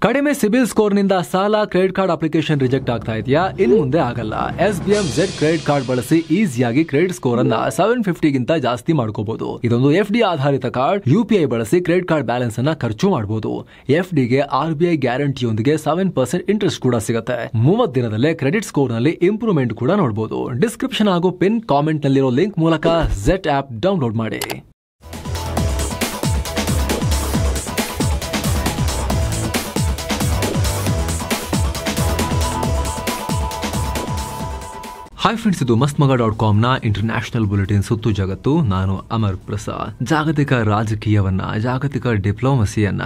ಕಡಿಮೆ ಸಿಬಿಲ್ ಸ್ಕೋರ್ ನಿಂದ ಸಾಲ ಕ್ರೆಡಿಟ್ ಕಾರ್ಡ್ ಅಪ್ಲಿಕೇಶನ್ ರಿಜೆಕ್ಟ್ ಆಗ್ತಾ ಇದೆಯಾ? ಇನ್ನು ಮುಂದೆ ಆಗಲ್ಲ. SBM Z ಕ್ರೆಡಿಟ್ ಕಾರ್ಡ್ ಬಳಸಿ ಈಸಿಯಾಗಿ ಕ್ರೆಡಿಟ್ ಸ್ಕೋರ್ ಅನ್ನ 750 ಗಿಂತ ಜಾಸ್ತಿ ಮಾಡ್ಕೋಬಹುದು. ಇದೊಂದು FD ಆಧಾರಿತ ಕಾರ್ಡ್. UPI ಬಳಸಿ ಕ್ರೆಡಿಟ್ ಕಾರ್ಡ್ ಬ್ಯಾಲೆನ್ಸ್ ಅನ್ನ ಖರ್ಚು ಮಾಡಬಹುದು. FD ಗೆ RBI ಗ್ಯಾರಂಟಿಯೊಂದಿಗೆ 7% ಇಂಟ್ರೆಸ್ಟ್ ಕೂಡ ಸಿಗುತ್ತೆ. 30 ದಿನದಲ್ಲೇ ಕ್ರೆಡಿಟ್ ಸ್ಕೋರ್ ನಲ್ಲಿ ಇಂಪ್ರೂವ್ಮೆಂಟ್ ಕೂಡ ನೋಡಬಹುದು. ಡಿಸ್ಕ್ರಿಪ್ಷನ್ ಹಾಗೂ ಪಿನ್ ಕಾಮೆಂಟ್ ನಲ್ಲಿರೋ ಲಿಂಕ್ ಮೂಲಕ Z ಆಪ್ ಡೌನ್ಲೋಡ್ ಮಾಡಿ. ಹಾಯ್ ಫ್ರೆಂಡ್ಸ್, ಇದು mastmaga.com ನ ಇಂಟರ್ನ್ಯಾಷನಲ್ ಬುಲೆಟಿನ್ ಸುತ್ತು ಜಗತ್ತು. ನಾನು ಅಮರ್ ಪ್ರಸಾದ್. ಜಾಗತಿಕ ರಾಜಕೀಯವನ್ನ, ಜಾಗತಿಕ ಡಿಪ್ಲೊಮಸಿಯನ್ನ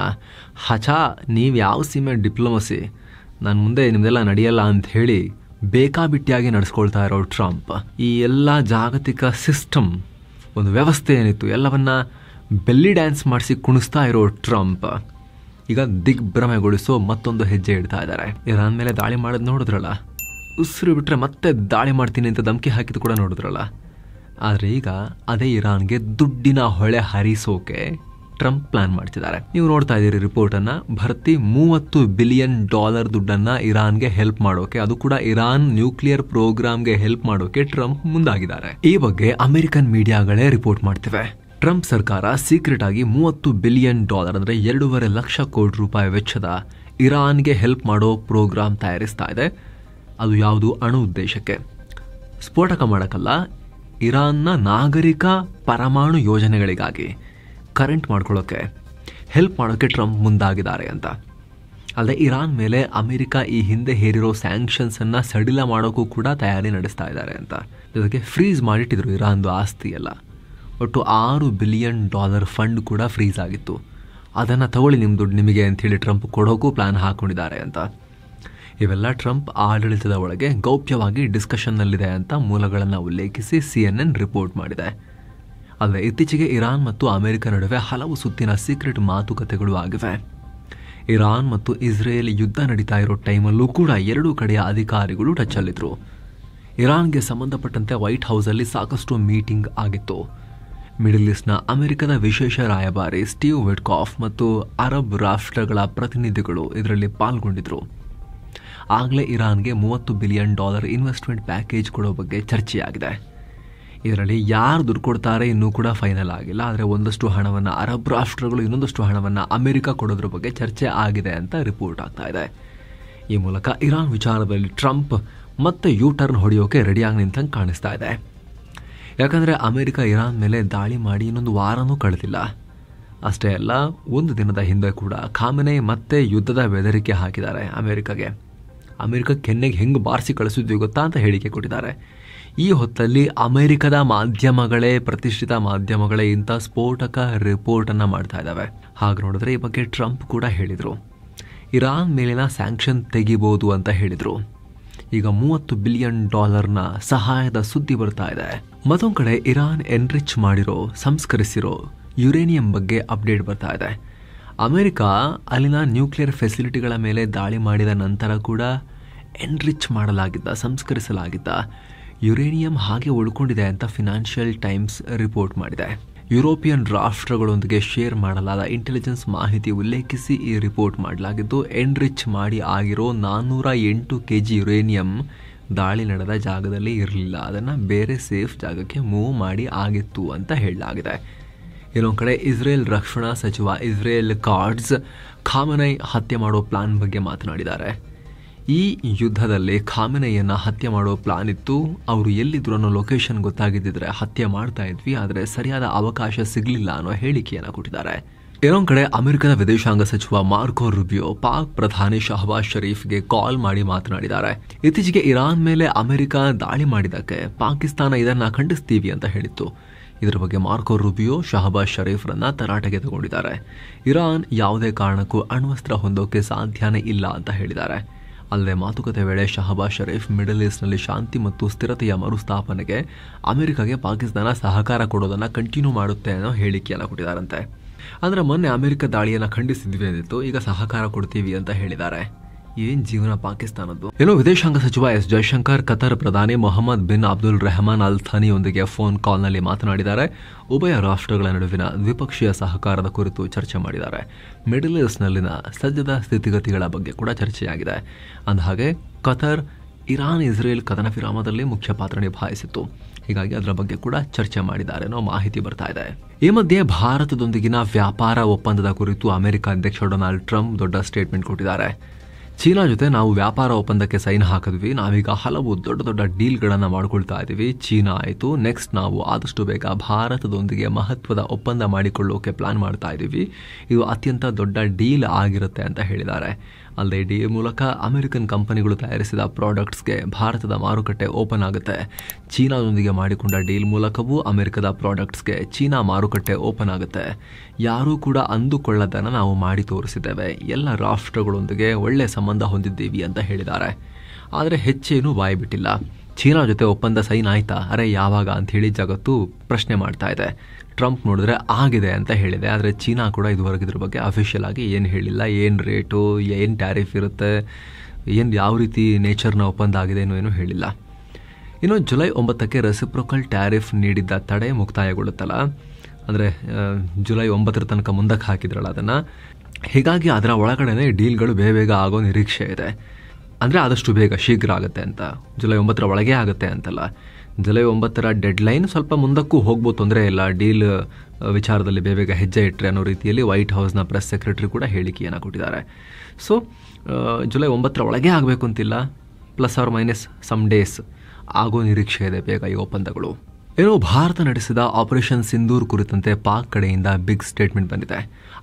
ನೀವ್ ಯಾವ ಸೀಮೆ ಡಿಪ್ಲೊಮಸಿ, ನಾನು ಮುಂದೆ ನಿಮ್ದೆಲ್ಲ ನಡೆಯಲ್ಲ ಅಂತ ಹೇಳಿ ಬೇಕಾಬಿಟ್ಟಿಯಾಗಿ ನಡೆಸ್ಕೊಳ್ತಾ ಇರೋ ಟ್ರಂಪ್, ಈ ಎಲ್ಲ ಜಾಗತಿಕ ಸಿಸ್ಟಮ್, ಒಂದು ವ್ಯವಸ್ಥೆ ಏನಿತ್ತು ಎಲ್ಲವನ್ನ ಬೆಲ್ಲಿ ಡ್ಯಾನ್ಸ್ ಮಾಡಿಸಿ ಕುಣಿಸ್ತಾ ಇರೋ ಟ್ರಂಪ್ ಈಗ ದಿಗ್ಭ್ರಮೆಗೊಳಿಸೋ ಮತ್ತೊಂದು ಹೆಜ್ಜೆ ಇಡ್ತಾ ಇದ್ದಾರೆ. ಇರಾನ್ ಮೇಲೆ ದಾಳಿ ಮಾಡೋದು ನೋಡಿದ್ರಲ್ಲ, ಉಸಿರು ಬಿಟ್ರೆ ಮತ್ತೆ ದಾಳಿ ಮಾಡ್ತೀನಿ ಅಂತ ಧಮಕಿ ಹಾಕಿದ್ದು ಕೂಡ ನೋಡಿದ್ರಲ್ಲ. ಆದರೆ ಈಗ ಅದೇ ಇರಾನ್ಗೆ ದುಡ್ಡಿನ ಹೊಳೆ ಹರಿಸೋಕೆ ಟ್ರಂಪ್ ಪ್ಲಾನ್ ಮಾಡ್ತಿದ್ದಾರೆ. ನೀವು ನೋಡ್ತಾ ಇದ್ದೀರಿ ರಿಪೋರ್ಟ್ ಅನ್ನ. ಭರ್ತಿ $30 ಬಿಲಿಯನ್ ದುಡ್ಡನ್ನ ಇರಾನ್ಗೆ ಹೆಲ್ಪ್ ಮಾಡೋಕೆ, ಅದು ಕೂಡ ಇರಾನ್ ನ್ಯೂಕ್ಲಿಯರ್ ಪ್ರೋಗ್ರಾಮ್ಗೆ ಹೆಲ್ಪ್ ಮಾಡೋಕೆ ಟ್ರಂಪ್ ಮುಂದಾಗಿದ್ದಾರೆ. ಈ ಬಗ್ಗೆ ಅಮೆರಿಕನ್ ಮೀಡಿಯಾಗಳೇ ರಿಪೋರ್ಟ್ ಮಾಡ್ತಿವೆ. ಟ್ರಂಪ್ ಸರ್ಕಾರ ಸೀಕ್ರೆಟ್ ಆಗಿ $30 ಬಿಲಿಯನ್ ಅಂದ್ರೆ $2.5 ಲಕ್ಷ ಕೋಟಿ ವೆಚ್ಚದ ಇರಾನ್ಗೆ ಹೆಲ್ಪ್ ಮಾಡೋ ಪ್ರೋಗ್ರಾಮ್ ತಯಾರಿಸ್ತಾ ಇದೆ. ಅದು ಯಾವುದು? ಅಣು ಉದ್ದೇಶಕ್ಕೆ, ಸ್ಫೋಟಕ ಮಾಡೋಕ್ಕಲ್ಲ, ಇರಾನ್ನ ನಾಗರಿಕ ಪರಮಾಣು ಯೋಜನೆಗಳಿಗಾಗಿ ಕರೆಂಟ್ ಮಾಡ್ಕೊಳ್ಳೋಕೆ ಹೆಲ್ಪ್ ಮಾಡೋಕ್ಕೆ ಟ್ರಂಪ್ ಮುಂದಾಗಿದ್ದಾರೆ ಅಂತ. ಅಲ್ಲದೆ ಇರಾನ್ ಮೇಲೆ ಅಮೆರಿಕ ಈ ಹಿಂದೆ ಹೇರಿರೋ ಸ್ಯಾಂಕ್ಷನ್ಸ್ ಅನ್ನ ಸಡಿಲ ಮಾಡೋಕ್ಕೂ ಕೂಡ ತಯಾರಿ ನಡೆಸ್ತಾ ಇದ್ದಾರೆ ಅಂತ. ಜೊತೆಗೆ ಫ್ರೀಸ್ ಮಾಡಿಟ್ಟಿದ್ರು ಇರಾನ್ದು ಆಸ್ತಿ ಎಲ್ಲ. ಒಟ್ಟು $6 ಬಿಲಿಯನ್ ಫಂಡ್ ಕೂಡ ಫ್ರೀಸ್ ಆಗಿತ್ತು. ಅದನ್ನು ತಗೊಳ್ಳಿ, ನಿಮ್ಮ ದುಡ್ಡು ನಿಮಗೆ ಅಂಥೇಳಿ ಟ್ರಂಪ್ ಕೊಡೋಕ್ಕೂ ಪ್ಲಾನ್ ಹಾಕೊಂಡಿದ್ದಾರೆ ಅಂತ. ಇವೆಲ್ಲ ಟ್ರಂಪ್ ಆಡಳಿತದ ಒಳಗೆ ಗೌಪ್ಯವಾಗಿ ಡಿಸ್ಕಷನ್ನಲ್ಲಿದೆ ಅಂತ ಮೂಲಗಳನ್ನು ಉಲ್ಲೇಖಿಸಿ CNN ರಿಪೋರ್ಟ್ ಮಾಡಿದೆ. ಆದರೆ ಇತ್ತೀಚೆಗೆ ಇರಾನ್ ಮತ್ತು ಅಮೆರಿಕ ನಡುವೆ ಹಲವು ಸುತ್ತಿನ ಸೀಕ್ರೆಟ್ ಮಾತುಕತೆಗಳು ಆಗಿವೆ. ಇರಾನ್ ಮತ್ತು ಇಸ್ರೇಲ್ ಯುದ್ಧ ನಡೀತಾ ಇರೋ ಟೈಮಲ್ಲೂ ಕೂಡ ಎರಡೂ ಕಡೆಯ ಅಧಿಕಾರಿಗಳು ಟಚ್ಚಲ್ಲಿದ್ರು. ಇರಾನ್ಗೆ ಸಂಬಂಧಪಟ್ಟಂತೆ ವೈಟ್ ಹೌಸಲ್ಲಿ ಸಾಕಷ್ಟು ಮೀಟಿಂಗ್ ಆಗಿತ್ತು. ಮಿಡಲ್ ಈಸ್ಟ್ನ ಅಮೆರಿಕದ ವಿಶೇಷ ರಾಯಭಾರಿ ಸ್ಟೀವ್ ವಿಟ್ಕಾಫ್ ಮತ್ತು ಅರಬ್ ರಾಷ್ಟ್ರಗಳ ಪ್ರತಿನಿಧಿಗಳು ಇದರಲ್ಲಿ ಪಾಲ್ಗೊಂಡಿದ್ರು. ಆಗಲೇ ಇರಾನ್ಗೆ $30 ಬಿಲಿಯನ್ ಇನ್ವೆಸ್ಟ್ಮೆಂಟ್ ಪ್ಯಾಕೇಜ್ ಕೊಡೋ ಬಗ್ಗೆ ಚರ್ಚೆಯಾಗಿದೆ. ಇದರಲ್ಲಿ ಯಾರು ದುಡ್ಡು ಕೊಡ್ತಾರೆ ಇನ್ನೂ ಕೂಡ ಫೈನಲ್ ಆಗಿಲ್ಲ. ಆದರೆ ಒಂದಷ್ಟು ಹಣವನ್ನು ಅರಬ್ ರಾಷ್ಟ್ರಗಳು, ಇನ್ನೊಂದಷ್ಟು ಹಣವನ್ನು ಅಮೆರಿಕ ಕೊಡೋದ್ರ ಬಗ್ಗೆ ಚರ್ಚೆ ಆಗಿದೆ ಅಂತ ರಿಪೋರ್ಟ್ ಆಗ್ತಾ ಇದೆ. ಈ ಮೂಲಕ ಇರಾನ್ ವಿಚಾರದಲ್ಲಿ ಟ್ರಂಪ್ ಮತ್ತೆ ಯೂ ಟರ್ನ್ ಹೊಡೆಯೋಕೆ ರೆಡಿಯಾಗಿ ನಿಂತಂಗೆ ಕಾಣಿಸ್ತಾ ಇದೆ. ಯಾಕಂದರೆ ಅಮೆರಿಕ ಇರಾನ್ ಮೇಲೆ ದಾಳಿ ಮಾಡಿ ಇನ್ನೊಂದು ವಾರನೂ ಕಳೆದಿಲ್ಲ. ಅಷ್ಟೇ ಅಲ್ಲ, ಒಂದು ದಿನದ ಹಿಂದೆ ಕೂಡ ಖಾಮೆನೈ ಮತ್ತೆ ಯುದ್ಧದ ಬೆದರಿಕೆ ಹಾಕಿದ್ದಾರೆ ಅಮೆರಿಕಗೆ. ಅಮೆರಿಕ ಕೆನ್ನೆಗೆ ಹೆಂಗೆ ಬಾರಿಸಿ ಕಳಿಸಿದ್ವಿ ಗೊತ್ತಾ ಅಂತ ಹೇಳಿಕೆ ಕೊಟ್ಟಿದ್ದಾರೆ. ಈ ಹೊತ್ತಲ್ಲಿ ಅಮೆರಿಕದ ಮಾಧ್ಯಮಗಳೇ, ಪ್ರತಿಷ್ಠಿತ ಮಾಧ್ಯಮಗಳೇ ಇಂಥ ಸ್ಫೋಟಕ ರಿಪೋರ್ಟನ್ನು ಮಾಡ್ತಾ ಇದ್ದಾವೆ. ಹಾಗೆ ನೋಡಿದ್ರೆ ಈ ಬಗ್ಗೆ ಟ್ರಂಪ್ ಕೂಡ ಹೇಳಿದರು. ಇರಾನ್ ಮೇಲಿನ ಸ್ಯಾಂಕ್ಷನ್ ತೆಗಿಬೋದು ಅಂತ ಹೇಳಿದರು. ಈಗ $30 ಬಿಲಿಯನ್ ಸಹಾಯದ ಸುದ್ದಿ ಬರ್ತಾ ಇದೆ. ಮತ್ತೊಂದು ಕಡೆ ಇರಾನ್ ಎನ್ರಿಚ್ ಮಾಡಿರೋ, ಸಂಸ್ಕರಿಸಿರೋ ಯುರೇನಿಯಂ ಬಗ್ಗೆ ಅಪ್ಡೇಟ್ ಬರ್ತಾ ಇದೆ. ಅಮೆರಿಕ ಅಲ್ಲಿನ ನ್ಯೂಕ್ಲಿಯರ್ ಫೆಸಿಲಿಟಿಗಳ ಮೇಲೆ ದಾಳಿ ಮಾಡಿದ ನಂತರ ಕೂಡ ಎನ್ರಿಚ್ ಮಾಡಲಾಗಿದ್ದ, ಸಂಸ್ಕರಿಸಲಾಗಿದ್ದ ಯುರೇನಿಯಂ ಹಾಗೆ ಉಳ್ಕೊಂಡಿದೆ ಅಂತ ಫಿನಾನ್ಷಿಯಲ್ ಟೈಮ್ಸ್ ರಿಪೋರ್ಟ್ ಮಾಡಿದೆ. ಯುರೋಪಿಯನ್ ರಾಷ್ಟ್ರಗಳೊಂದಿಗೆ ಶೇರ್ ಮಾಡಲಾದ ಇಂಟೆಲಿಜೆನ್ಸ್ ಮಾಹಿತಿ ಉಲ್ಲೇಖಿಸಿ ಈ ರಿಪೋರ್ಟ್ ಮಾಡಲಾಗಿದ್ದು, ಎನ್ರಿಚ್ ಮಾಡಿ ಆಗಿರೋ 408 kg ಯುರೇನಿಯಂ ದಾಳಿ ನಡೆದ ಜಾಗದಲ್ಲಿ ಇರಲಿಲ್ಲ, ಅದನ್ನು ಬೇರೆ ಸೇಫ್ ಜಾಗಕ್ಕೆ ಮೂವ್ ಮಾಡಿ ಆಗಿತ್ತು ಅಂತ ಹೇಳಲಾಗಿದೆ. ಇನ್ನೊಂದು ಕಡೆ ಇಸ್ರೇಲ್ ರಕ್ಷಣಾ ಸಚಿವ ಇಸ್ರೇಲ್ ಕಾರ್ಡ್ಸ್ ಖಾಮೆನೈ ಹತ್ಯೆ ಮಾಡೋ ಪ್ಲಾನ್ ಬಗ್ಗೆ ಮಾತನಾಡಿದ್ದಾರೆ. ಈ ಯುದ್ಧದಲ್ಲಿ ಖಾಮೆನೈಯನ್ನು ಹತ್ಯೆ ಮಾಡೋ ಪ್ಲಾನ್ ಇತ್ತು. ಅವರು ಎಲ್ಲಿದ್ರು ಅನ್ನೋ ಲೊಕೇಶನ್ ಗೊತ್ತಾಗಿದ್ದಿದ್ರೆ ಹತ್ಯೆ ಮಾಡ್ತಾ ಇದ್ವಿ, ಆದರೆ ಸರಿಯಾದ ಅವಕಾಶ ಸಿಗಲಿಲ್ಲ ಅನ್ನೋ ಹೇಳಿಕೆಯನ್ನು ಕೊಟ್ಟಿದ್ದಾರೆ. ಇನ್ನೊಂದು ಕಡೆ ಅಮೆರಿಕದ ವಿದೇಶಾಂಗ ಸಚಿವ ಮಾರ್ಕೋ ರುಬಿಯೋ ಪಾಕ್ ಪ್ರಧಾನಿ ಶಹಬಾಜ್ ಶರೀಫ್ಗೆ ಕಾಲ್ ಮಾಡಿ ಮಾತನಾಡಿದ್ದಾರೆ. ಇತ್ತೀಚೆಗೆ ಇರಾನ್ ಮೇಲೆ ಅಮೆರಿಕ ದಾಳಿ ಮಾಡಿದ್ದಕ್ಕೆ ಪಾಕಿಸ್ತಾನ ಇದನ್ನ ಖಂಡಿಸ್ತೀವಿ ಅಂತ ಹೇಳಿತ್ತು. ಇದರ ಬಗ್ಗೆ ಮಾರ್ಕೋ ರುಬಿಯೋ ಶಹಬಾಜ್ ಶರೀಫ್ರನ್ನ ತರಾಟೆಗೆ ತಗೊಂಡಿದ್ದಾರೆ. ಇರಾನ್ ಯಾವುದೇ ಕಾರಣಕ್ಕೂ ಅಣ್ವಸ್ತ್ರ ಹೊಂದೋಕೆ ಸಾಧ್ಯನೇ ಇಲ್ಲ ಅಂತ ಹೇಳಿದ್ದಾರೆ. ಅಲ್ಲದೆ ಮಾತುಕತೆ ವೇಳೆ ಶಹಬಾಜ್ ಶರೀಫ್ ಮಿಡಲ್ ಈಸ್ಟ್ನಲ್ಲಿ ಶಾಂತಿ ಮತ್ತು ಸ್ಥಿರತೆಯ ಮರುಸ್ಥಾಪನೆಗೆ ಅಮೆರಿಕಗೆ ಪಾಕಿಸ್ತಾನ ಸಹಕಾರ ಕೊಡೋದನ್ನು ಕಂಟಿನ್ಯೂ ಮಾಡುತ್ತೆ ಅನ್ನೋ ಹೇಳಿಕೆಯನ್ನು ಕೊಟ್ಟಿದ್ದಾರಂತೆ. ಅಂದರೆ ಮೊನ್ನೆ ಅಮೆರಿಕ ದಾಳಿಯನ್ನು ಖಂಡಿಸಿದ್ವಿ ಅಂದಿತ್ತು, ಈಗ ಸಹಕಾರ ಕೊಡ್ತೀವಿ ಅಂತ ಹೇಳಿದ್ದಾರೆ. ಏನ್ ಜೀವನ ಪಾಕಿಸ್ತಾನದ್ದು. ಏನೋ ವಿದೇಶಾಂಗ ಸಚಿವ ಎಸ್ ಜಯಶಂಕರ್ ಕತಾರ್ ಪ್ರಧಾನಿ ಮೊಹಮ್ಮದ್ ಬಿನ್ ಅಬ್ದುಲ್ ರೆಹಮಾನ್ ಅಲ್ ಥಾನಿಯೊಂದಿಗೆ ಫೋನ್ ಕಾಲ್ನಲ್ಲಿ ಮಾತನಾಡಿದ್ದಾರೆ. ಉಭಯ ರಾಷ್ಟ್ರಗಳ ನಡುವಿನ ದ್ವಿಪಕ್ಷೀಯ ಸಹಕಾರದ ಕುರಿತು ಚರ್ಚೆ ಮಾಡಿದ್ದಾರೆ. ಮಿಡಲ್ ಈಸ್ಟ್ನಲ್ಲಿನ ಸದ್ಯದ ಸ್ಥಿತಿಗತಿಗಳ ಬಗ್ಗೆ ಕೂಡ ಚರ್ಚೆಯಾಗಿದೆ. ಅಂದಹಾಗೆ ಕತಾರ್ ಇರಾನ್ ಇಸ್ರೇಲ್ ಕದನ ವಿರಾಮದಲ್ಲಿ ಮುಖ್ಯ ಪಾತ್ರ ನಿಭಾಯಿಸಿತ್ತು. ಹೀಗಾಗಿ ಅದರ ಬಗ್ಗೆ ಕೂಡ ಚರ್ಚೆ ಮಾಡಿದ್ದಾರೆ ಅನ್ನೋ ಮಾಹಿತಿ ಬರ್ತಾ ಇದೆ. ಈ ಮಧ್ಯೆ ಭಾರತದೊಂದಿಗಿನ ವ್ಯಾಪಾರ ಒಪ್ಪಂದದ ಕುರಿತು ಅಮೆರಿಕ ಅಧ್ಯಕ್ಷ ಡೊನಾಲ್ಡ್ ಟ್ರಂಪ್ ದೊಡ್ಡ ಸ್ಟೇಟ್ಮೆಂಟ್ ಕೊಟ್ಟಿದ್ದಾರೆ. ಚೀನಾ ಜೊತೆ ನಾವು ವ್ಯಾಪಾರ ಒಪ್ಪಂದಕ್ಕೆ ಸೈನ್ ಹಾಕಿದ್ವಿ. ನಾವೀಗ ಹಲವು ದೊಡ್ಡ ದೊಡ್ಡ ಡೀಲ್ಗಳನ್ನು ಮಾಡ್ಕೊಳ್ತಾ ಇದ್ದೀವಿ. ಚೀನಾ ಆಯಿತು, ನೆಕ್ಸ್ಟ್ ನಾವು ಆದಷ್ಟು ಬೇಗ ಭಾರತದೊಂದಿಗೆ ಮಹತ್ವದ ಒಪ್ಪಂದ ಮಾಡಿಕೊಳ್ಳೋಕೆ ಪ್ಲಾನ್ ಮಾಡ್ತಾ ಇದ್ದೀವಿ. ಇದು ಅತ್ಯಂತ ದೊಡ್ಡ ಡೀಲ್ ಆಗಿರುತ್ತೆ ಅಂತ ಹೇಳಿದ್ದಾರೆ. ಅಲ್ಲದೆ ಡೀಲ್ ಮೂಲಕ ಅಮೆರಿಕನ್ ಕಂಪನಿಗಳು ತಯಾರಿಸಿದ ಪ್ರಾಡಕ್ಟ್ಸ್ಗೆ ಭಾರತದ ಮಾರುಕಟ್ಟೆ ಓಪನ್ ಆಗುತ್ತೆ. ಚೀನಾದೊಂದಿಗೆ ಮಾಡಿಕೊಂಡ ಡೀಲ್ ಮೂಲಕವೂ ಅಮೆರಿಕದ ಪ್ರಾಡಕ್ಟ್ಸ್ಗೆ ಚೀನಾ ಮಾರುಕಟ್ಟೆ ಓಪನ್ ಆಗುತ್ತೆ. ಯಾರೂ ಕೂಡ ಅಂದುಕೊಳ್ಳದನ್ನು ನಾವು ಮಾಡಿ ತೋರಿಸಿದ್ದೇವೆ. ಎಲ್ಲ ರಾಷ್ಟ್ರಗಳೊಂದಿಗೆ ಒಳ್ಳೆ ಸಂಬಂಧ ಹೊಂದಿದ್ದೀವಿ ಅಂತ ಹೇಳಿದ್ದಾರೆ. ಆದರೆ ಹೆಚ್ಚೇನು ಬಾಯಿ ಬಿಟ್ಟಿಲ್ಲ. ಚೀನಾ ಜೊತೆ ಒಪ್ಪಂದ ಸೈನ್ ಆಯ್ತಾ, ಅರೆ ಯಾವಾಗ ಅಂತ ಹೇಳಿ ಜಗತ್ತು ಪ್ರಶ್ನೆ ಮಾಡ್ತಾ ಇದೆ. ಟ್ರಂಪ್ ನೋಡಿದ್ರೆ ಆಗಿದೆ ಅಂತ ಹೇಳಿದೆ. ಆದರೆ ಚೀನಾ ಕೂಡ ಇದುವರೆಗೆ ಇದ್ರ ಬಗ್ಗೆ ಅಫಿಷಿಯಲ್ ಆಗಿ ಏನು ಹೇಳಿಲ್ಲ. ಏನು ರೇಟು, ಏನು ಟ್ಯಾರಿಫ್ ಇರುತ್ತೆ, ಏನು ಯಾವ ರೀತಿ ನೇಚರ್ನ ಒಪ್ಪಂದ ಆಗಿದೆ ಏನು ಹೇಳಿಲ್ಲ. ಇನ್ನು ಜುಲೈ 9ಕ್ಕೆ ರೆಸಿಪ್ರೊಕಲ್ ಟ್ಯಾರಿಫ್ ನೀಡಿದ್ದ ತಡೆ ಮುಕ್ತಾಯಗೊಳ್ಳುತ್ತಲ್ಲ, ಅಂದರೆ ಜುಲೈ 9 ತನಕ ಮುಂದಕ್ಕೆ ಹಾಕಿದ್ರಲ್ಲ ಅದನ್ನು. ಹೀಗಾಗಿ ಅದರ ಒಳಗಡೆ ಡೀಲ್ಗಳು ಬೇಗ ಆಗೋ ನಿರೀಕ್ಷೆ ಇದೆ. ಅಂದರೆ ಆದಷ್ಟು ಬೇಗ ಶೀಘ್ರ ಆಗುತ್ತೆ ಅಂತ, ಜುಲೈ 9 ಒಳಗೆ ಆಗುತ್ತೆ ಅಂತಲ್ಲ. ಜುಲೈ 9 ಡೆಡ್ಲೈನ್ ಸ್ವಲ್ಪ ಮುಂದಕ್ಕೂ ಹೋಗ್ಬೋದು, ತೊಂದರೆ ಇಲ್ಲ. ಡೀಲ್ ವಿಚಾರದಲ್ಲಿ ಬೇಗ ಹೆಜ್ಜೆ ಇಟ್ಟರೆ ಅನ್ನೋ ರೀತಿಯಲ್ಲಿ ವೈಟ್ ಹೌಸ್ನ ಪ್ರೆಸ್ ಸೆಕ್ರೆಟರಿ ಕೂಡ ಹೇಳಿಕೆಯನ್ನು ಕೊಟ್ಟಿದ್ದಾರೆ. ಸೊ ಜುಲೈ 9 ಒಳಗೆ ಆಗಬೇಕು ಅಂತಿಲ್ಲ, plus or minus some days ಆಗೋ ನಿರೀಕ್ಷೆ ಇದೆ ಬೇಗ ಈ ಒಪ್ಪಂದಗಳು. ಏನೋ ಭಾರತ ನಡೆಸಿದ ಆಪರೇಷನ್ ಸಿಂಧೂರ್ ಕುರಿತಂತೆ ಪಾಕ್ ಕಡೆಯಿಂದ ಬಿಗ್ ಸ್ಟೇಟ್ಮೆಂಟ್ ಬಂದಿದೆ.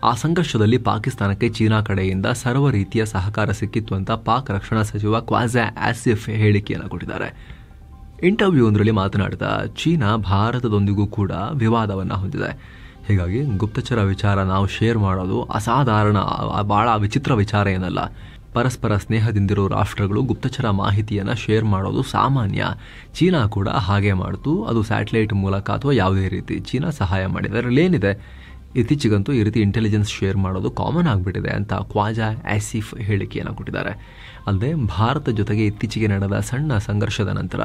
ಆ ಸಂಘರ್ಷದಲ್ಲಿ ಪಾಕಿಸ್ತಾನಕ್ಕೆ ಚೀನಾ ಕಡೆಯಿಂದ ಸರ್ವ ರೀತಿಯ ಸಹಕಾರ ಸಿಕ್ಕಿತ್ತು ಅಂತ ಪಾಕ್ ರಕ್ಷಣಾ ಸಚಿವ ಖ್ವಾಜಾ ಆಸಿಫ್ ಹೇಳಿಕೆಯನ್ನು ಕೊಟ್ಟಿದ್ದಾರೆ. ಇಂಟರ್ವ್ಯೂ ಒಂದರಲ್ಲಿ ಮಾತನಾಡಿದ ಚೀನಾ ಭಾರತದೊಂದಿಗೂ ಕೂಡ ವಿವಾದವನ್ನು ಹೊಂದಿದೆ. ಹೀಗಾಗಿ ಗುಪ್ತಚರ ವಿಚಾರ ನಾವು ಶೇರ್ ಮಾಡೋದು ಅಸಾಧಾರಣ, ಭಾಳ ವಿಚಿತ್ರ ವಿಚಾರ ಏನಲ್ಲ. ಪರಸ್ಪರ ಸ್ನೇಹದಿಂದಿರೋ ರಾಷ್ಟ್ರಗಳು ಗುಪ್ತಚರ ಮಾಹಿತಿಯನ್ನು ಶೇರ್ ಮಾಡೋದು ಸಾಮಾನ್ಯ. ಚೀನಾ ಕೂಡ ಹಾಗೆ ಮಾಡ್ತು. ಅದು ಸ್ಯಾಟಲೈಟ್ ಮೂಲಕ ಅಥವಾ ಯಾವುದೇ ರೀತಿ ಚೀನಾ ಸಹಾಯ ಮಾಡಿದೆ. ಅದರಲ್ಲಿ ಏನಿದೆ, ಇತ್ತೀಚೆಗಂತೂ ಈ ರೀತಿ ಇಂಟೆಲಿಜೆನ್ಸ್ ಶೇರ್ ಮಾಡೋದು ಕಾಮನ್ ಆಗಿಬಿಟ್ಟಿದೆ ಅಂತ ಖ್ವಾಜಾ ಆಸಿಫ್ ಹೇಳಿಕೆಯನ್ನು ಕೊಟ್ಟಿದ್ದಾರೆ. ಅಲ್ಲದೆ ಭಾರತ ಜೊತೆಗೆ ಇತ್ತೀಚೆಗೆ ನಡೆದ ಸಣ್ಣ ಸಂಘರ್ಷದ ನಂತರ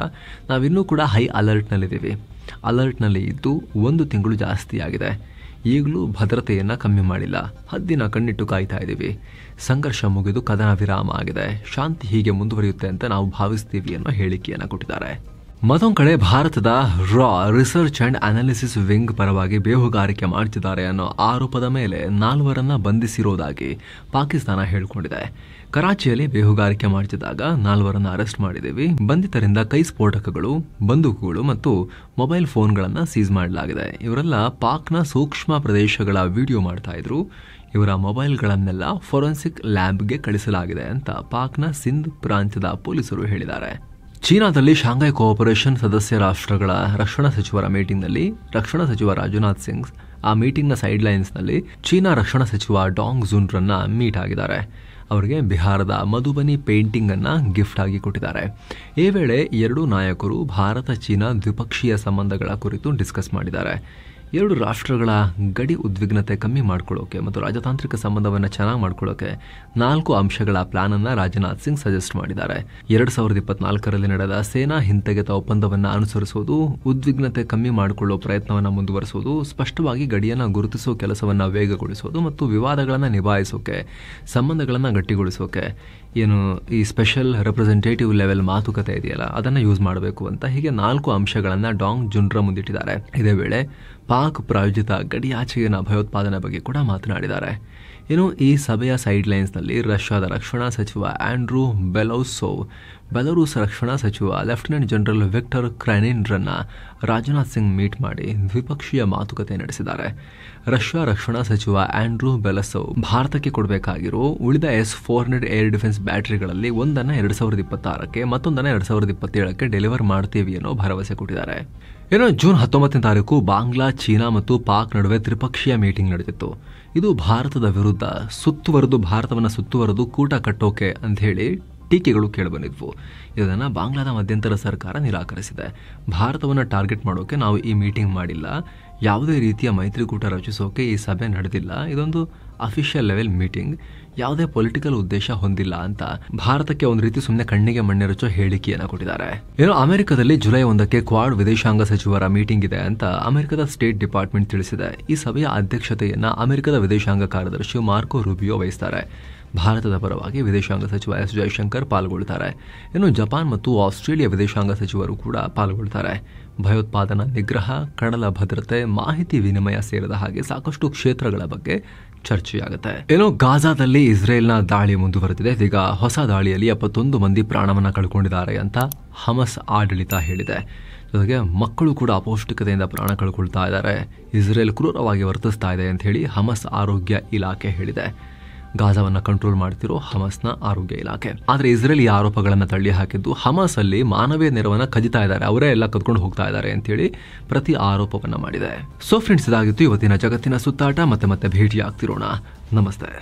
ನಾವಿನ್ನೂ ಕೂಡ ಹೈ ಅಲರ್ಟ್ನಲ್ಲಿದ್ದೀವಿ. ಅಲರ್ಟ್ನಲ್ಲಿ ಇದ್ದು 1 ತಿಂಗಳು ಜಾಸ್ತಿ ಆಗಿದೆ. ಈಗಲೂ ಭದ್ರತೆಯನ್ನು ಕಮ್ಮಿ ಮಾಡಿಲ್ಲ. ಹದ್ದಿನ ಕಣ್ಣಿಟ್ಟು ಕಾಯ್ತಾ ಇದ್ದೀವಿ. ಸಂಘರ್ಷ ಮುಗಿದು ಕದನ ವಿರಾಮ ಆಗಿದೆ. ಶಾಂತಿ ಹೀಗೆ ಮುಂದುವರಿಯುತ್ತೆ ಅಂತ ನಾವು ಭಾವಿಸ್ತೀವಿ ಅನ್ನೋ ಹೇಳಿಕೆಯನ್ನು ಕೊಟ್ಟಿದ್ದಾರೆ. ಮತ್ತೊಂದು ಕಡೆ ಭಾರತದ ರಾ ರಿಸರ್ಚ್ ಅಂಡ್ ಅನಾಲಿಸಿಸ್ ವಿಂಗ್ ಪರವಾಗಿ ಬೇಹುಗಾರಿಕೆ ಮಾಡ್ತಿದ್ದಾರೆ ಅನ್ನೋ ಆರೋಪದ ಮೇಲೆ 4 ಬಂಧಿಸಿರೋದಾಗಿ ಪಾಕಿಸ್ತಾನ ಹೇಳಿಕೊಂಡಿದೆ. ಕರಾಚಿಯಲ್ಲಿ ಬೇಹುಗಾರಿಕೆ ಮಾಡ್ತಿದ್ದಾಗ 4 ಅರೆಸ್ಟ್ ಮಾಡಿದ್ದೀವಿ. ಬಂಧಿತರಿಂದ ಕೈ ಸ್ಫೋಟಕಗಳು, ಬಂದೂಕುಗಳು ಮತ್ತು ಮೊಬೈಲ್ ಫೋನ್ಗಳನ್ನು ಸೀಸ್ ಮಾಡಲಾಗಿದೆ. ಇವರೆಲ್ಲ ಪಾಕ್ನ ಸೂಕ್ಷ್ಮ ಪ್ರದೇಶಗಳ ವಿಡಿಯೋ ಮಾಡ್ತಾ ಇದ್ರು. ಇವರ ಮೊಬೈಲ್ಗಳನ್ನೆಲ್ಲ ಫೋರೆನ್ಸಿಕ್ ಲ್ಯಾಬ್ಗೆ ಕಳಿಸಲಾಗಿದೆ ಅಂತ ಪಾಕ್ನ ಸಿಂಧ್ ಪ್ರಾಂತ್ಯದ ಪೊಲೀಸರು ಹೇಳಿದ್ದಾರೆ. ಚೀನಾದಲ್ಲಿ ಶಾಂಘೈ ಕೋಆಪರೇಷನ್ ಸದಸ್ಯ ರಾಷ್ಟ್ರಗಳ ರಕ್ಷಣಾ ಸಚಿವರ ಮೀಟಿಂಗ್ನಲ್ಲಿ ರಕ್ಷಣಾ ಸಚಿವ ರಾಜನಾಥ್ ಸಿಂಗ್ ಆ ಮೀಟಿಂಗ್ನ ಸೈಡ್ಲೈನ್ಸ್ನಲ್ಲಿ ಚೀನಾ ರಕ್ಷಣಾ ಸಚಿವ ಡಾಂಗ್ ಜುನ್ರನ್ನ ಮೀಟ್ ಆಗಿದ್ದಾರೆ. ಅವರಿಗೆ ಬಿಹಾರದ ಮಧುಬನಿ ಪೇಂಟಿಂಗ್ ಅನ್ನ ಗಿಫ್ಟ್ ಆಗಿ ಕೊಟ್ಟಿದ್ದಾರೆ. ಈ ವೇಳೆ 2 ನಾಯಕರು ಭಾರತ ಚೀನಾ ದ್ವಿಪಕ್ಷೀಯ ಸಂಬಂಧಗಳ ಕುರಿತು ಡಿಸ್ಕಸ್ ಮಾಡಿದ್ದಾರೆ. 2 ರಾಷ್ಟ್ರಗಳ ಗಡಿ ಉದ್ವಿಗ್ನತೆ ಕಮ್ಮಿ ಮಾಡ್ಕೊಳ್ಳೋಕೆ ಮತ್ತು ರಾಜತಾಂತ್ರಿಕ ಸಂಬಂಧವನ್ನು ಚೆನ್ನಾಗಿ ಮಾಡ್ಕೊಳ್ಳೋಕೆ 4 ಅಂಶಗಳ ಪ್ಲಾನ್ ಅನ್ನ ರಾಜನಾಥ್ ಸಿಂಗ್ ಸಜೆಸ್ಟ್ ಮಾಡಿದ್ದಾರೆ. 2024ರಲ್ಲಿ ನಡೆದ ಸೇನಾ ಹಿಂತೆಗೆತ ಒಪ್ಪಂದವನ್ನು ಅನುಸರಿಸುವುದು, ಉದ್ವಿಗ್ನತೆ ಕಮ್ಮಿ ಮಾಡಿಕೊಳ್ಳೋ ಪ್ರಯತ್ನವನ್ನು ಮುಂದುವರಿಸುವುದು, ಸ್ಪಷ್ಟವಾಗಿ ಗಡಿಯನ್ನು ಗುರುತಿಸುವ ಕೆಲಸವನ್ನು ವೇಗಗೊಳಿಸುವುದು ಮತ್ತು ವಿವಾದಗಳನ್ನು ನಿಭಾಯಿಸೋಕೆ, ಸಂಬಂಧಗಳನ್ನು ಗಟ್ಟಿಗೊಳಿಸೋಕೆ ಏನು ಈ ಸ್ಪೆಷಲ್ ರೆಪ್ರೆಸೆಂಟೇಟಿವ್ ಲೆವೆಲ್ ಮಾತುಕತೆ ಇದೆಯಲ್ಲ ಅದನ್ನು ಯೂಸ್ ಮಾಡಬೇಕು ಅಂತ ಹೀಗೆ 4 ಅಂಶಗಳನ್ನು ಡಾಂಗ್ ಜುನ್ರ ಮುಂದಿಟ್ಟಿದ್ದಾರೆ. ಇದೇ ವೇಳೆ ಪಾಕ್ ಪ್ರಾಯೋಜಿತ ಗಡಿಯಾಚೆಗಿನ ಭಯೋತ್ಪಾದನೆ ಬಗ್ಗೆ ಕೂಡ ಮಾತನಾಡಿದ್ದಾರೆ. ಇನ್ನು ಈ ಸಭೆಯ ಸೈಡ್ಲೈನ್ಸ್ನಲ್ಲಿ ರಷ್ಯಾದ ರಕ್ಷಣಾ ಸಚಿವ ಆಂಡ್ರೂ ಬೆಲೌಸೋವ್, ಬೆಲರೂಸ್ ರಕ್ಷಣಾ ಸಚಿವ ಲೆಫ್ಟಿನೆಂಟ್ ಜನರಲ್ ವಿಕ್ಟರ್ ಕ್ರಾನಿನ್ರನ್ನ ರಾಜನಾಥ್ ಸಿಂಗ್ ಮೀಟ್ ಮಾಡಿ ದ್ವಿಪಕ್ಷೀಯ ಮಾತುಕತೆ ನಡೆಸಿದ್ದಾರೆ. ರಷ್ಯಾ ರಕ್ಷಣಾ ಸಚಿವ ಆಂಡ್ರೂ ಬೆಲಸೋವ್ ಭಾರತಕ್ಕೆ ಕೊಡಬೇಕಾಗಿರೋ ಉಳಿದ S-400 ಏರ್ ಡಿಫೆನ್ಸ್ ಬ್ಯಾಟರಿಗಳಲ್ಲಿ ಒಂದನ್ನು 2026ಕ್ಕೆ ಮತ್ತೊಂದನ್ನು 2027ಕ್ಕೆ ಡೆಲಿವರ್ ಮಾಡ್ತೀವಿ ಅನ್ನೋ ಭರವಸೆ ಕೊಟ್ಟಿದ್ದಾರೆ. ಏನೋ ಜೂನ್ 19ನೇ ತಾರೀಕು ಬಾಂಗ್ಲಾ, ಚೀನಾ ಮತ್ತು ಪಾಕ್ ನಡುವೆ ತ್ರಿಪಕ್ಷೀಯ ಮೀಟಿಂಗ್ ನಡೆದಿತ್ತು. ಇದು ಭಾರತದ ವಿರುದ್ಧ ಭಾರತವನ್ನು ಸುತ್ತುವರೆದು ಕೂಟ ಕಟ್ಟೋಕೆ ಅಂತ ಹೇಳಿ ಟೀಕೆಗಳು ಕೇಳಿಬಂದಿದ್ವು. ಇದನ್ನು ಬಾಂಗ್ಲಾದ ಮಧ್ಯಂತರ ಸರ್ಕಾರ ನಿರಾಕರಿಸಿದೆ. ಭಾರತವನ್ನು ಟಾರ್ಗೆಟ್ ಮಾಡೋಕೆ ನಾವು ಈ ಮೀಟಿಂಗ್ ಮಾಡಿಲ್ಲ, ಯಾವುದೇ ರೀತಿಯ ಮೈತ್ರಿಕೂಟ ರಚಿಸೋಕೆ ಈ ಸಭೆ ನಡೆದಿಲ್ಲ, ಇದೊಂದು ಅಫಿಷಿಯಲ್ ಲೆವೆಲ್ ಮೀಟಿಂಗ್, ಯಾವುದೇ ಪೊಲಿಟಿಕಲ್ ಉದ್ದೇಶ ಹೊಂದಿಲ್ಲ ಅಂತ ಭಾರತಕ್ಕೆ ಒಂದು ರೀತಿ ಸುಮ್ಮನೆ ಕಣ್ಣಿಗೆ ಮಣ್ಣೆರಚೋ ಹೇಳಿಕೆಯನ್ನು ಕೊಟ್ಟಿದ್ದಾರೆ. ಅಮೆರಿಕದಲ್ಲಿ ಜುಲೈ 1ಕ್ಕೆ ಕ್ವಾಡ್ ವಿದೇಶಾಂಗ ಸಚಿವರ ಮೀಟಿಂಗ್ ಇದೆ ಅಂತ ಅಮೆರಿಕದ ಸ್ಟೇಟ್ ಡಿಪಾರ್ಟ್ಮೆಂಟ್ ತಿಳಿಸಿದೆ. ಈ ಸಭೆಯ ಅಧ್ಯಕ್ಷತೆಯನ್ನ ಅಮೆರಿಕದ ವಿದೇಶಾಂಗ ಕಾರ್ಯದರ್ಶಿ ಮಾರ್ಕೋ ರೂಬಿಯೋ ವಹಿಸ್ತಾರೆ. ಭಾರತದ ಪರವಾಗಿ ವಿದೇಶಾಂಗ ಸಚಿವ ಎಸ್ ಜೈಶಂಕರ್ ಪಾಲ್ಗೊಳ್ತಾರೆ. ಜಪಾನ್ ಮತ್ತು ಆಸ್ಟ್ರೇಲಿಯಾ ವಿದೇಶಾಂಗ ಸಚಿವರು ಕೂಡ ಪಾಲ್ಗೊಳ್ತಾರೆ. ಭಯೋತ್ಪಾದನಾ ನಿಗ್ರಹ, ಕಡಲ ಭದ್ರತೆ, ಮಾಹಿತಿ ವಿನಿಮಯ ಸೇರಿದ ಹಾಗೆ ಸಾಕಷ್ಟು ಕ್ಷೇತ್ರಗಳ ಬಗ್ಗೆ ಚರ್ಚೆಯಾಗುತ್ತೆ. ಗಾಜಾದಲ್ಲಿ ಇಸ್ರೇಲ್ನ ದಾಳಿ ಮುಂದುವರೆದಿದೆ. ಈಗ ಹೊಸ ದಾಳಿಯಲ್ಲಿ 71 ಮಂದಿ ಪ್ರಾಣವನ್ನ ಕಳ್ಕೊಂಡಿದ್ದಾರೆ ಅಂತ ಹಮಸ್ ಆಡಳಿತ ಹೇಳಿದೆ. ಜೊತೆಗೆ ಮಕ್ಕಳು ಕೂಡ ಅಪೌಷ್ಟಿಕತೆಯಿಂದ ಪ್ರಾಣ ಕಳ್ಕೊಳ್ತಾ ಇದ್ದಾರೆ. ಇಸ್ರೇಲ್ ಕ್ರೂರವಾಗಿ ವರ್ತಿಸ್ತಾ ಇದೆ ಅಂತ ಹೇಳಿ ಹಮಸ್ ಆರೋಗ್ಯ ಇಲಾಖೆ ಹೇಳಿದೆ. ಗಾಜಾವನ್ನ ಕಂಟ್ರೋಲ್ ಮಾಡ್ತಿರೋ ಹಮಸ್ನ ಆರೋಗ್ಯ ಇಲಾಖೆ. ಆದ್ರೆ ಇಸ್ರೇಲ್ ಈ ಆರೋಪಗಳನ್ನ ತಳ್ಳಿ ಹಾಕಿದ್ದು ಹಮಸ್ ಅಲ್ಲಿ ಮಾನವೀಯ ನೆರವನ್ನ ಕದಿತಾ ಇದ್ದಾರೆ, ಅವರೇ ಎಲ್ಲ ಕದ್ಕೊಂಡು ಹೋಗ್ತಾ ಇದ್ದಾರೆ ಅಂತ ಹೇಳಿ ಪ್ರತಿ ಆರೋಪವನ್ನ ಮಾಡಿದೆ. ಸೊ ಫ್ರೆಂಡ್ಸ್, ಇದಾಗಿತ್ತು ಇವತ್ತಿನ ಜಗತ್ತಿನ ಸುತ್ತಾಟ. ಮತ್ತೆ ಭೇಟಿ ಆಗ್ತಿರೋಣ. ನಮಸ್ತೆ.